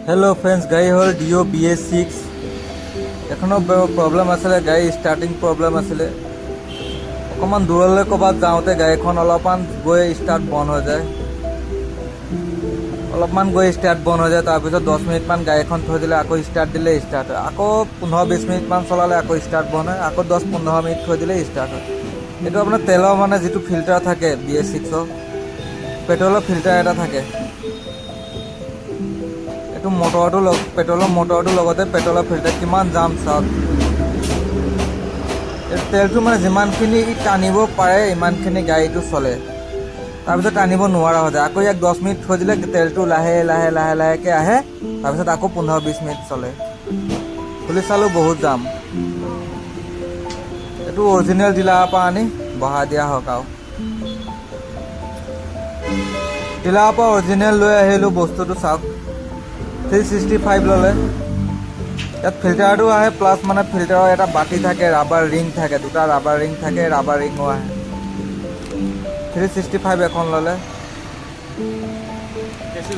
hello friends गाड़ी हल डिओ BS6 एखनो प्रॉब्लम आছিলে गाड़ी स्टार्टिंग प्रॉब्लम आছিলে অকমান দূৰলৈ ক'বাত যাওঁতে গাড়ীখন অলপমান গৈ স্টাर्ट বন্ধ হৈ যায় অলপমান গৈ স্টাर्ट বন্ধ হৈ যায় তাৰপিছত 10 মিনিট মান গাড়ীখন থৈ দিলে আকৌ স্টাर्ट দিলে স্টাर्ट হয় আকৌ 15-20 মিনিট মান চলালে আকৌ স্টাर्ट বন্ধ হয় আকৌ 10-15 মিনিট থৈ দিলে স্টাर्ट হয় এটো আপোনাৰ তেলৰ মানে যেটো ফিল্টাৰ থাকে BS6 পেট্ৰলৰ ফিল্টাৰ এটা থাকে এটো মটৰটো পেট্ৰলৰ মটৰটো লগতে পেট্ৰলৰ ফিল্টাৰ কিমান জাম চাওক তেলটো মানে যিমানখিনি টানিব পাৰে ইমানখিনি গাড়ীটো চলে তাৰপিছত টানিব নোৱাৰা হৈ যায় আকৌ এক 10 মিনিট থৈ দিলে তেলটো লাহে লাহেকে আহে তাৰপিছত আকৌ 15-20 মিনিট চলে খুলি চালো বহুত জাম এটো অৰিজিনাল ডিলাৰৰ পৰা আনি বহা দিয়া হক আৰু ডিলাৰৰ পৰা অৰিজিনাল লৈ আহিলো বস্তুটো চাওক 365 ললে ইয়াত ফিল্টাৰটো আহে প্লাস মানে ফিল্টাৰৰ এটা বাটি থাকে ৰাবাৰ ৰিং থাকে দুটা ৰাবাৰ ৰিং থাকে ৰাবাৰ ৰিংও আহে 365 এখন ললে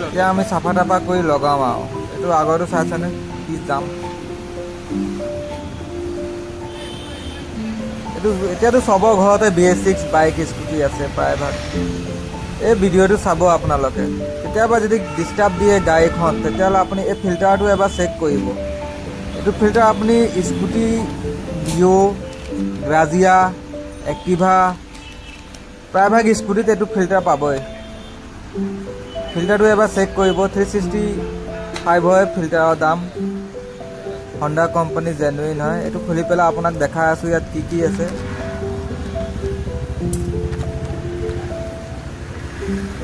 এতিয়া আমি চাফা টাপা কৰি লগাম আৰু এটো আগৰটো চাইছানে কি যাম এটো এতিয়াতো সবৰ ঘৰতে BS6 বাইক স্কুটি আছে প্ৰায়ভাগ এই ভিডিওটো চাব আপোনালোকে কেতিয়াবা যদি ডিস্টাৰ্ব দিয়ে গাড়ীখন তেতিয়ালে আপুনি এই ফিল্টাৰটো এবাৰ চেক কৰিব এটো ফিল্টাৰ আপুনি স্কুটি ডিও গ্ৰাজিয়া এক্টিভা প্ৰায়ভাগ স্কুটিত এটো ফিল্টাৰ পাবই ফিল্টাৰটো এবাৰ চেক কৰিব 365 হয় ফিল্টাৰৰ দাম Honda কোম্পানী জেনুইন হয় এটো খুলি পেলা আপোনাক দেখাই আছো ইয়াত কি আছে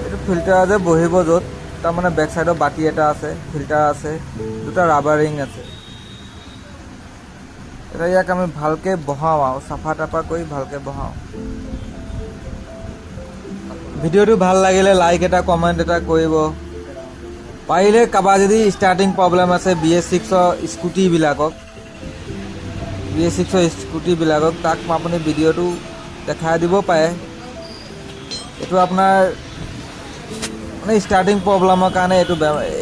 এটো ফিল্টাৰ যে বহিব যত তাৰ মানে বেক সাইডৰ বাটি এটা আছে ফিল্টাৰ আছে দুটা ৰাবাৰ ৰিং আছে এটা ইয়াক আমি ভালকে বহাও আৰু সাফা টাপা কৰি ভালকে বহাও ভিডিওটো ভাল লাগিলে লাইক এটা কমেন্ট এটা কৰিব পাৰিলে কাবা যদি স্টার্টিং প্রবলেম আছে BS6 স্কুটি বিলাকক BS6 স্কুটি বিলাকক তাক আপুনি ভিডিওটো দেখাই দিব পাৰে এটো আপোনাৰ মানে স্টাৰ্টিং প্ৰবলেমৰ কাৰণে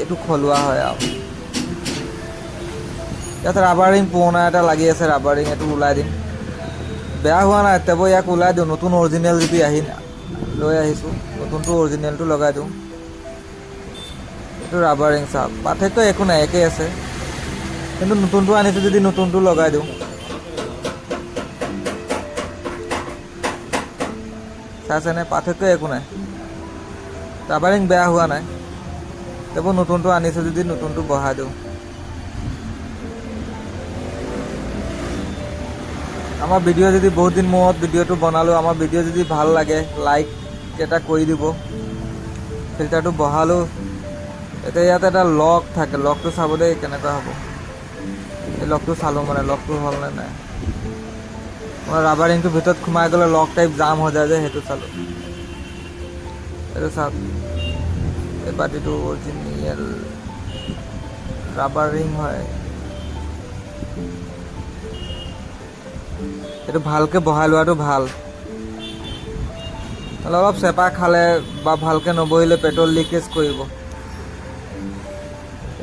এটো খলুৱা হয় আৰু ইয়াত ৰাবাৰ ৰিং পুৰণা এটা লাগি আছে ৰাবাৰ ৰিং এটো উলাই দিম বেয়া হোৱা নাই তেব ইয়াক উলাই দিও নতুন অৰিজিনাল যদি আহি লৈ আহিছো নতুনটো অৰিজিনালটো লগাই দিও এটো ৰাবাৰ ৰিং সাপ পাৰ্থক্য একো নাই একে আছে কিন্তু নতুনটো আনিছো যদি নতুনটো লগাই দিও চাচনে পাৰ্থক্য একো নাই ৰাবাৰ ৰিং বেয়া হোৱা নাই তেব নতুনটো আনিছো যদি নতুনটো বহাই দিও আমার ভিডিও যদি বহুত দিন মত ভিডিওটো বনালো আমার ভিডিও যদি ভাল লাগে লাইক এটা কৰি দিব ফিল্টাৰটো বহালো এটা ইয়াত এটা লক থাকে লকটো চাব দে কেনেকা হ'ব এই লকটো চালো মানে লকটো হল না নাই মানে ৰাবাৰ ৰিংটো ভিতৰত খুমাই গলে লক টাইপ জাম হৈ যায় যে হেতু চালো এটো সব এই বাটিটো অৰিজিনাল ৰাবাৰ ৰিং হয় এটো ভালকে বহাই লোৱাটো ভাল অলপ চেপা খালে বা ভালকে নবহিলে পেট্ৰল লিকেজ কৰিব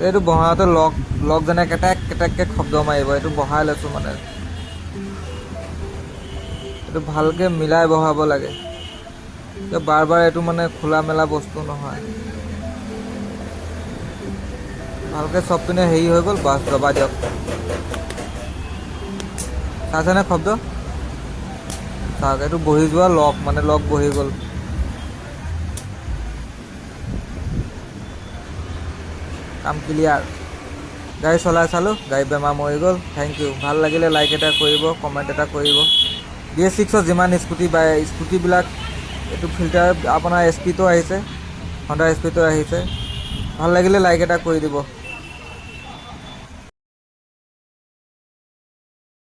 এটো বহাতে লক জনে কেটাককে শব্দ মাৰিব এটো বহাই লৈছো মানে এটো ভালকে মিলাই বহাব লাগে তো বাৰ এটো মানে খোলা মেলা বস্তু নহয় ভালকে সব পিনে হেই হৈ গল বাস দবা দিয়ক সাজানে শব্দ তাক এটো বহি যোৱা লক মানে লক বহি গল কাম ক্লিয়াৰ গাড়ী চলাই চালো গাড়ী বেমা মৰি গল থ্যাংক ইউ ভাল লাগিলে লাইক এটা কৰিব কমেন্ট এটা কৰিব BS6 যিমান স্কুটি বিলাক এটো ফিল্টাৰ আপোনাৰ SP তো আহিছে Honda SP তো আহিছে ভাল লাগিলে লাইক এটা কৰি দিব